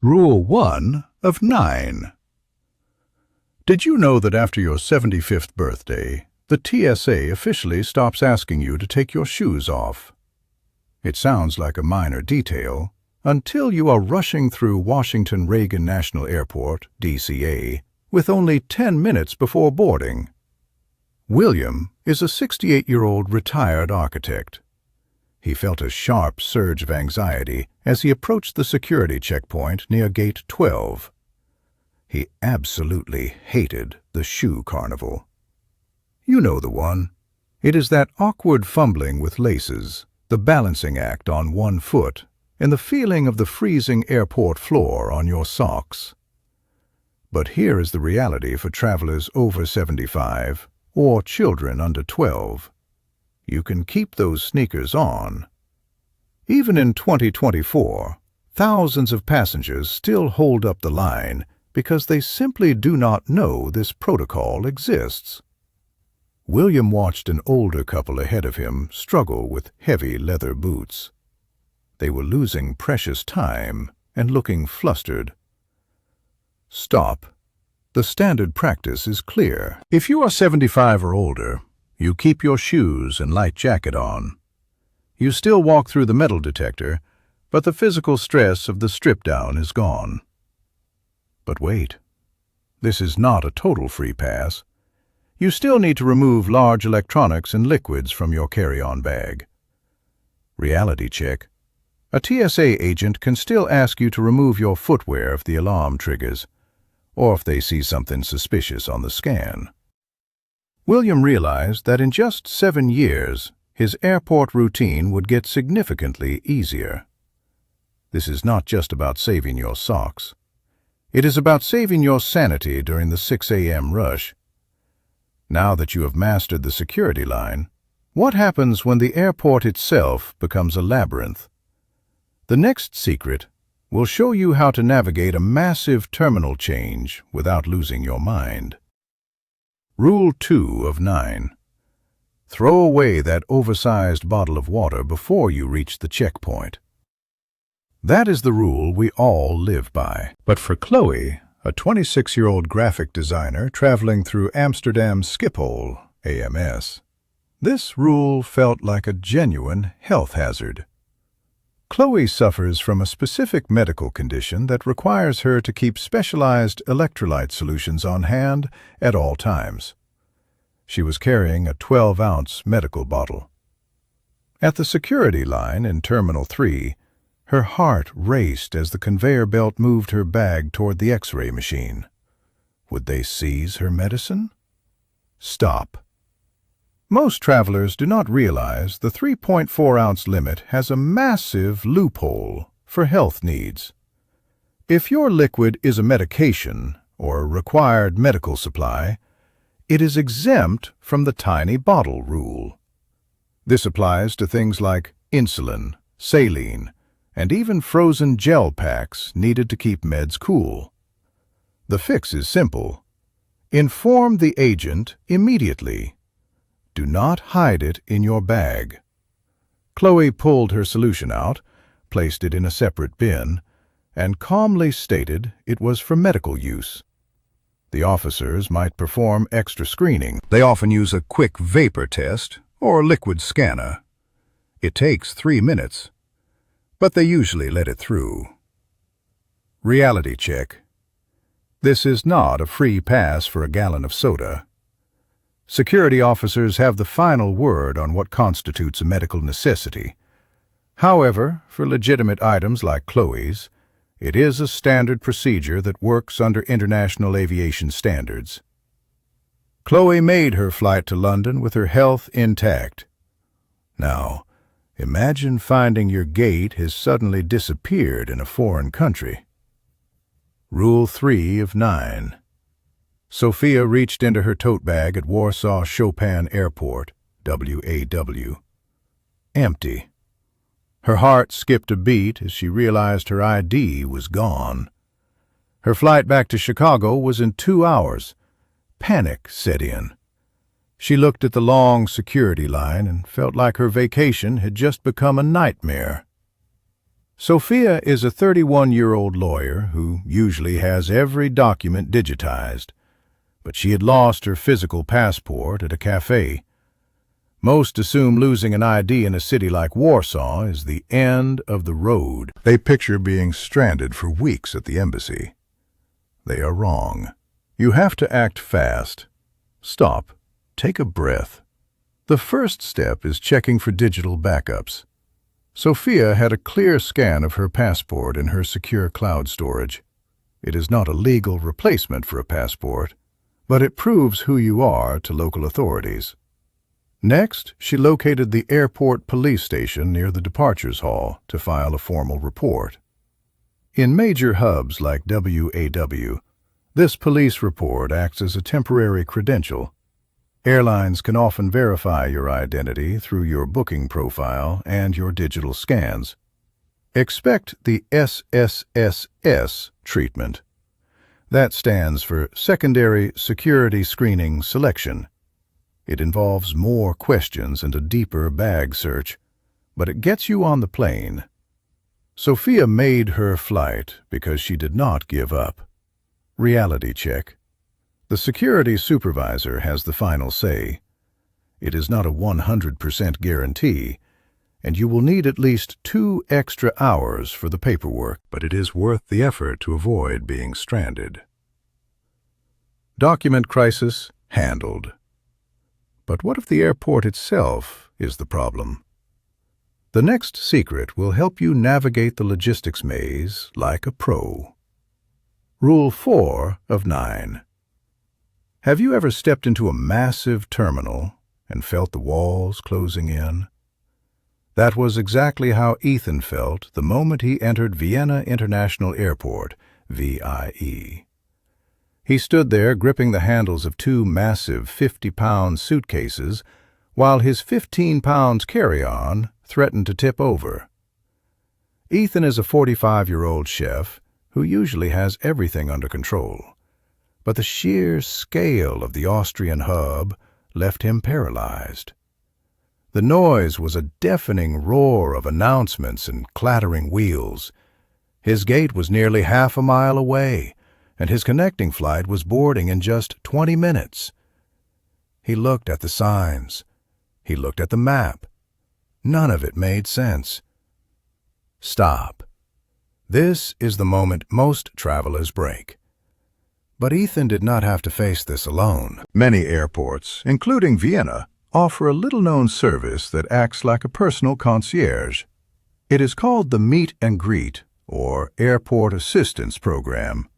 Rule 1 of 9. Did you know that after your 75th birthday, the TSA officially stops asking you to take your shoes off? It sounds like a minor detail until you are rushing through Washington Reagan National Airport, DCA, with only 10 minutes before boarding. William is a 68-year-old retired architect. He felt a sharp surge of anxiety as he approached the security checkpoint near Gate 12. He absolutely hated the shoe carnival. You know the one. It is that awkward fumbling with laces, the balancing act on one foot, and the feeling of the freezing airport floor on your socks. But here is the reality for travelers over 75 or children under 12. You can keep those sneakers on. Even in 2024, thousands of passengers still hold up the line because they simply do not know this protocol exists. William watched an older couple ahead of him struggle with heavy leather boots. They were losing precious time and looking flustered. Stop. The standard practice is clear. If you are 75 or older, you keep your shoes and light jacket on. You still walk through the metal detector, but the physical stress of the strip-down is gone. But wait. This is not a total free pass. You still need to remove large electronics and liquids from your carry-on bag. Reality check. A TSA agent can still ask you to remove your footwear if the alarm triggers, or if they see something suspicious on the scan. William realized that in just 7 years, his airport routine would get significantly easier. This is not just about saving your socks. It is about saving your sanity during the 6 a.m. rush. Now that you have mastered the security line, what happens when the airport itself becomes a labyrinth? The next secret will show you how to navigate a massive terminal change without losing your mind. Rule 2 of 9. Throw away that oversized bottle of water before you reach the checkpoint. That is the rule we all live by. But for Chloe, a 26-year-old graphic designer traveling through Amsterdam's Schiphol, AMS, this rule felt like a genuine health hazard. Chloe suffers from a specific medical condition that requires her to keep specialized electrolyte solutions on hand at all times. She was carrying a 12-ounce medical bottle. At the security line in Terminal 3, her heart raced as the conveyor belt moved her bag toward the X-ray machine. Would they seize her medicine? Stop. Most travelers do not realize the 3.4-ounce limit has a massive loophole for health needs. If your liquid is a medication or a required medical supply, it is exempt from the tiny bottle rule. This applies to things like insulin, saline, and even frozen gel packs needed to keep meds cool. The fix is simple. Inform the agent immediately. Do not hide it in your bag. Chloe pulled her solution out, placed it in a separate bin, and calmly stated it was for medical use. The officers might perform extra screening. They often use a quick vapor test or liquid scanner. It takes 3 minutes, but they usually let it through. Reality check. This is not a free pass for a gallon of soda. Security officers have the final word on what constitutes a medical necessity. However, for legitimate items like Chloe's, it is a standard procedure that works under international aviation standards. Chloe made her flight to London with her health intact. Now, imagine finding your gate has suddenly disappeared in a foreign country. Rule 3 of 9. Sophia reached into her tote bag at Warsaw Chopin Airport, WAW. Empty. Her heart skipped a beat as she realized her ID was gone. Her flight back to Chicago was in 2 hours. Panic set in. She looked at the long security line and felt like her vacation had just become a nightmare. Sophia is a 31-year-old lawyer who usually has every document digitized, but she had lost her physical passport at a cafe. Most assume losing an ID in a city like Warsaw is the end of the road. They picture being stranded for weeks at the embassy. They are wrong. You have to act fast. Stop. Take a breath. The first step is checking for digital backups. Sophia had a clear scan of her passport in her secure cloud storage. It is not a legal replacement for a passport, but it proves who you are to local authorities. Next, she located the airport police station near the departures hall to file a formal report. In major hubs like WAW, this police report acts as a temporary credential. Airlines can often verify your identity through your booking profile and your digital scans. Expect the SSSS treatment. That stands for Secondary Security Screening Selection. It involves more questions and a deeper bag search, but it gets you on the plane. Sophia made her flight because she did not give up. Reality check. The security supervisor has the final say. It is not a 100% guarantee, and you will need at least 2 extra hours for the paperwork, but it is worth the effort to avoid being stranded. Document crisis handled. But what if the airport itself is the problem? The next secret will help you navigate the logistics maze like a pro. Rule 4 of 9. Have you ever stepped into a massive terminal and felt the walls closing in? That was exactly how Ethan felt the moment he entered Vienna International Airport, VIE. He stood there gripping the handles of 2 massive 50-pound suitcases while his 15 pounds carry-on threatened to tip over. Ethan is a 45-year-old chef who usually has everything under control, but the sheer scale of the Austrian hub left him paralyzed. The noise was a deafening roar of announcements and clattering wheels. His gate was nearly half a mile away, and his connecting flight was boarding in just 20 minutes. He looked at the signs. He looked at the map. None of it made sense. Stop. This is the moment most travelers break. But Ethan did not have to face this alone. Many airports, including Vienna, offer a little-known service that acts like a personal concierge. It is called the Meet and Greet, or Airport Assistance Program.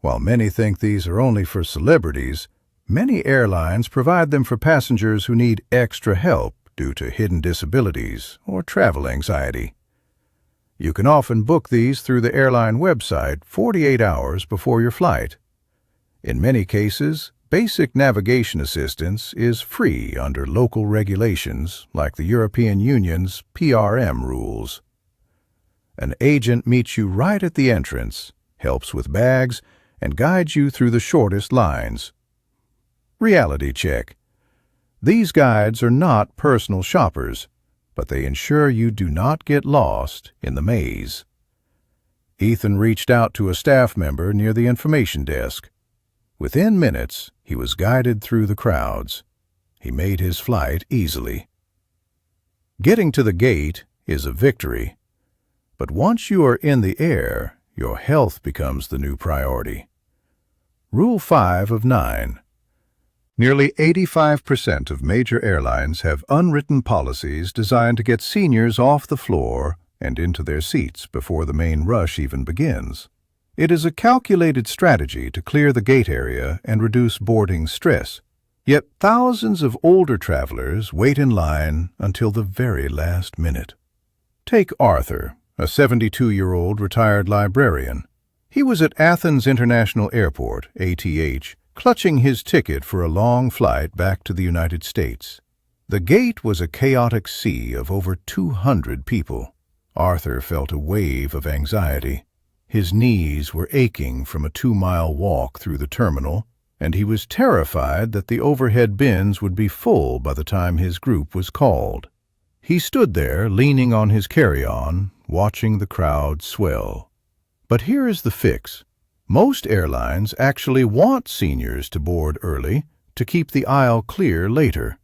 While many think these are only for celebrities, many airlines provide them for passengers who need extra help due to hidden disabilities or travel anxiety. You can often book these through the airline website 48 hours before your flight. In many cases, basic navigation assistance is free under local regulations like the European Union's PRM rules. An agent meets you right at the entrance, helps with bags, and guides you through the shortest lines. Reality check. These guides are not personal shoppers, but they ensure you do not get lost in the maze. Ethan reached out to a staff member near the information desk. Within minutes, he was guided through the crowds. He made his flight easily. Getting to the gate is a victory, but once you are in the air, your health becomes the new priority. Rule 5 of 9. Nearly 85% of major airlines have unwritten policies designed to get seniors off the floor and into their seats before the main rush even begins. It is a calculated strategy to clear the gate area and reduce boarding stress. Yet thousands of older travelers wait in line until the very last minute. Take Arthur, a 72-year-old retired librarian. He was at Athens International Airport, ATH, clutching his ticket for a long flight back to the United States. The gate was a chaotic sea of over 200 people. Arthur felt a wave of anxiety. His knees were aching from a 2-mile walk through the terminal, and he was terrified that the overhead bins would be full by the time his group was called. He stood there, leaning on his carry-on, watching the crowd swell. But here is the fix. Most airlines actually want seniors to board early to keep the aisle clear later.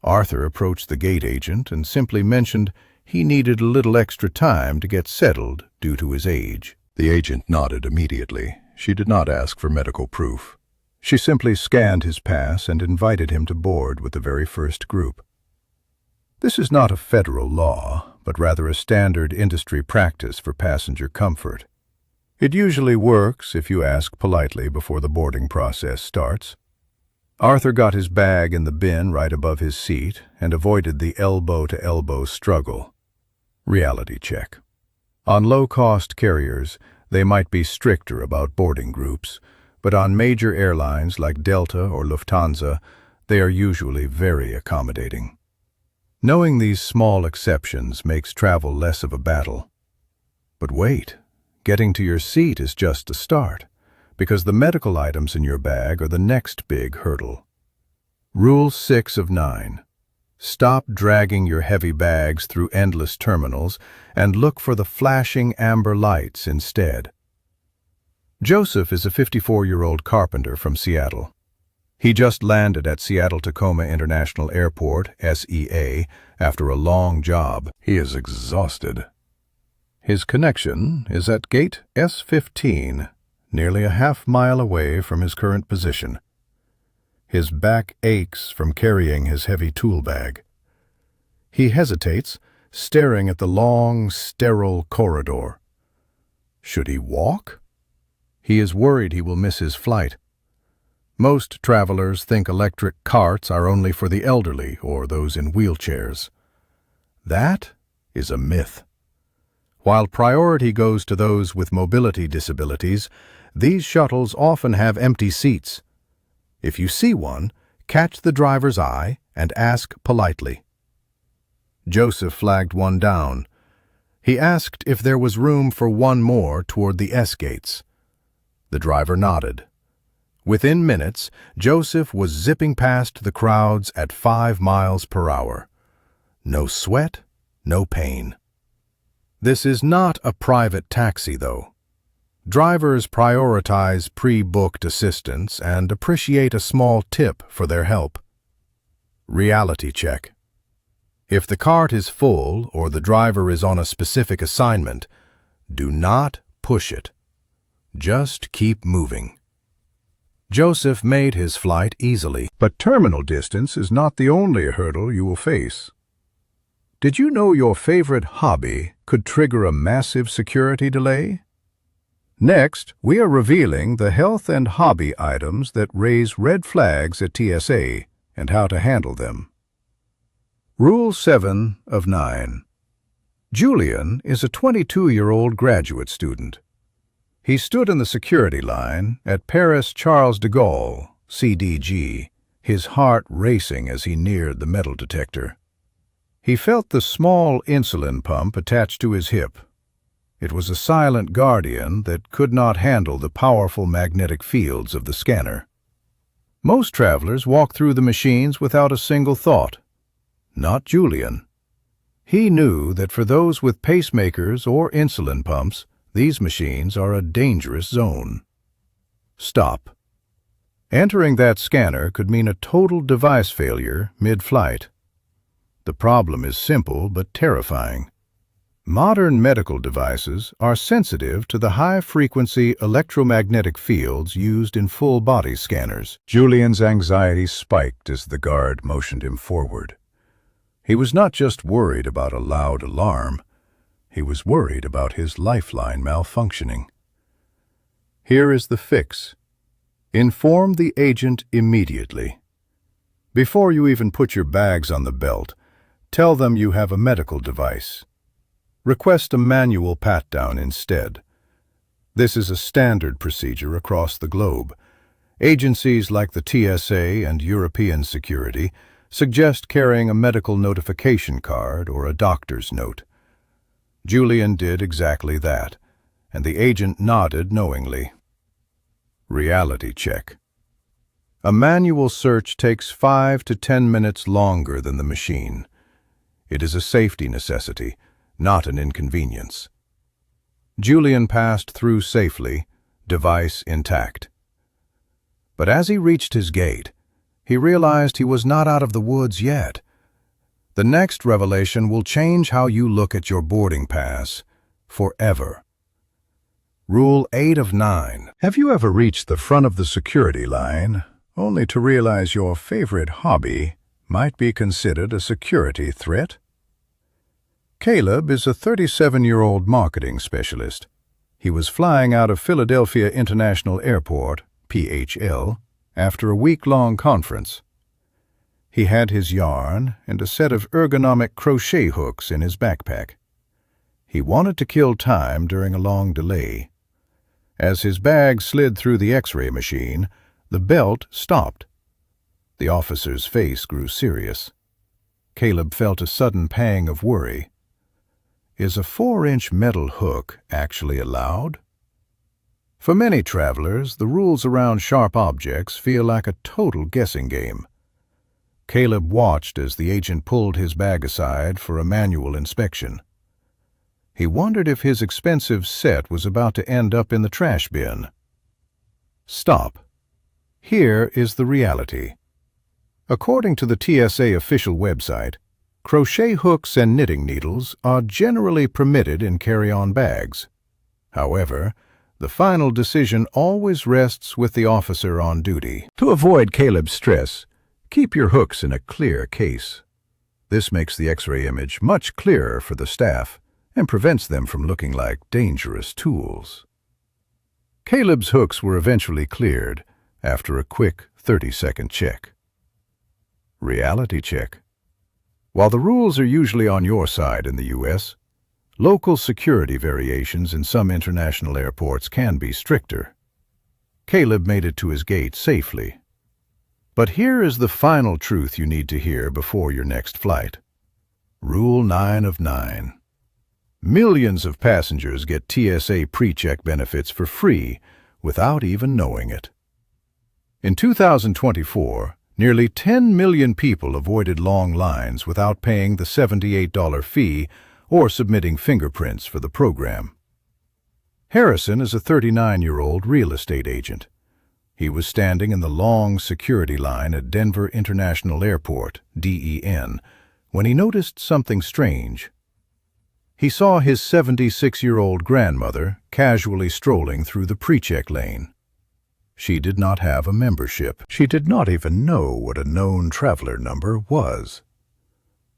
Arthur approached the gate agent and simply mentioned he needed a little extra time to get settled due to his age. The agent nodded immediately. She did not ask for medical proof. She simply scanned his pass and invited him to board with the very first group. This is not a federal law, but rather a standard industry practice for passenger comfort. It usually works if you ask politely before the boarding process starts. Arthur got his bag in the bin right above his seat and avoided the elbow-to-elbow struggle. Reality check. On low-cost carriers, they might be stricter about boarding groups, but on major airlines like Delta or Lufthansa, they are usually very accommodating. Knowing these small exceptions makes travel less of a battle. But wait, getting to your seat is just a start, because the medical items in your bag are the next big hurdle. Rule 6 of 9. Stop dragging your heavy bags through endless terminals and look for the flashing amber lights instead. Joseph is a 54-year-old carpenter from Seattle. He just landed at Seattle-Tacoma International Airport, SEA, after a long job. He is exhausted. His connection is at gate S15, nearly a half-mile away from his current position. His back aches from carrying his heavy tool bag. He hesitates, staring at the long, sterile corridor. Should he walk? He is worried he will miss his flight. Most travelers think electric carts are only for the elderly or those in wheelchairs. That is a myth. While priority goes to those with mobility disabilities, these shuttles often have empty seats. If you see one, catch the driver's eye and ask politely. Joseph flagged one down. He asked if there was room for one more toward the S-gates. The driver nodded. Within minutes, Joseph was zipping past the crowds at 5 miles per hour. No sweat, no pain. This is not a private taxi, though. Drivers prioritize pre-booked assistance and appreciate a small tip for their help. Reality check. If the cart is full or the driver is on a specific assignment, do not push it. Just keep moving. Joseph made his flight easily. But terminal distance is not the only hurdle you will face. Did you know your favorite hobby could trigger a massive security delay? Next, we are revealing the health and hobby items that raise red flags at TSA and how to handle them. Rule 7 of 9. Julian is a 22-year-old graduate student. He stood in the security line at Paris Charles de Gaulle, CDG, his heart racing as he neared the metal detector. He felt the small insulin pump attached to his hip. It was a silent guardian that could not handle the powerful magnetic fields of the scanner. Most travelers walk through the machines without a single thought. Not Julian. He knew that for those with pacemakers or insulin pumps, these machines are a dangerous zone. Stop. Entering that scanner could mean a total device failure mid-flight. The problem is simple but terrifying. Modern medical devices are sensitive to the high-frequency electromagnetic fields used in full-body scanners. Julian's anxiety spiked as the guard motioned him forward. He was not just worried about a loud alarm. He was worried about his lifeline malfunctioning. Here is the fix. Inform the agent immediately. Before you even put your bags on the belt, tell them you have a medical device. Request a manual pat-down instead. This is a standard procedure across the globe. Agencies like the TSA and European Security suggest carrying a medical notification card or a doctor's note. Julian did exactly that, and the agent nodded knowingly. Reality check. A manual search takes 5 to 10 minutes longer than the machine. It is a safety necessity, not an inconvenience. Julian passed through safely, device intact. But as he reached his gate, he realized he was not out of the woods yet. The next revelation will change how you look at your boarding pass forever. Rule 8 of 9. Have you ever reached the front of the security line only to realize your favorite hobby might be considered a security threat? Caleb is a 37-year-old marketing specialist. He was flying out of Philadelphia International Airport, PHL, after a week-long conference. He had his yarn and a set of ergonomic crochet hooks in his backpack. He wanted to kill time during a long delay. As his bag slid through the X-ray machine, the belt stopped. The officer's face grew serious. Caleb felt a sudden pang of worry. Is a 4-inch metal hook actually allowed? For many travelers, the rules around sharp objects feel like a total guessing game. Caleb watched as the agent pulled his bag aside for a manual inspection. He wondered if his expensive set was about to end up in the trash bin. Stop. Here is the reality. According to the TSA official website, crochet hooks and knitting needles are generally permitted in carry-on bags. However, the final decision always rests with the officer on duty. To avoid Caleb's stress, keep your hooks in a clear case. This makes the X-ray image much clearer for the staff and prevents them from looking like dangerous tools. Caleb's hooks were eventually cleared after a quick 30-second check. Reality check. While the rules are usually on your side in the U.S., local security variations in some international airports can be stricter. Caleb made it to his gate safely. But here is the final truth you need to hear before your next flight. Rule 9 of 9. Millions of passengers get TSA PreCheck benefits for free without even knowing it. In 2024, nearly 10 million people avoided long lines without paying the $78 fee or submitting fingerprints for the program. Harrison is a 39-year-old real estate agent. He was standing in the long security line at Denver International Airport, DEN, when he noticed something strange. He saw his 76-year-old grandmother casually strolling through the PreCheck lane. She did not have a membership. She did not even know what a known traveler number was.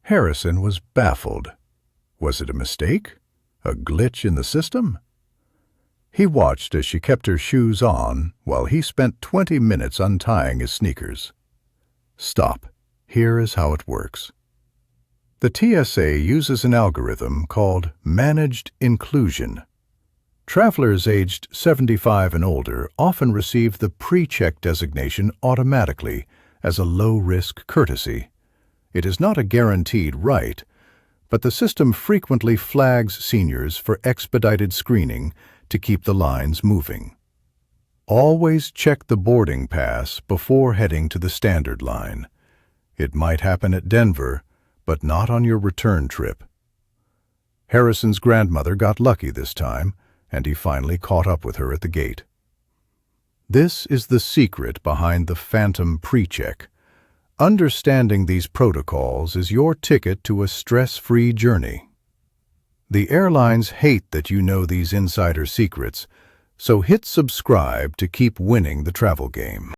Harrison was baffled. Was it a mistake? A glitch in the system? He watched as she kept her shoes on while he spent 20 minutes untying his sneakers. Stop. Here is how it works. The TSA uses an algorithm called managed inclusion. Travelers aged 75 and older often receive the PreCheck designation automatically as a low-risk courtesy. It is not a guaranteed right, but the system frequently flags seniors for expedited screening to keep the lines moving. Always check the boarding pass before heading to the standard line. It might happen at Denver, but not on your return trip. Harrison's grandmother got lucky this time, and he finally caught up with her at the gate. This is the secret behind the phantom PreCheck. Understanding these protocols is your ticket to a stress-free journey. The airlines hate that you know these insider secrets, so hit subscribe to keep winning the travel game.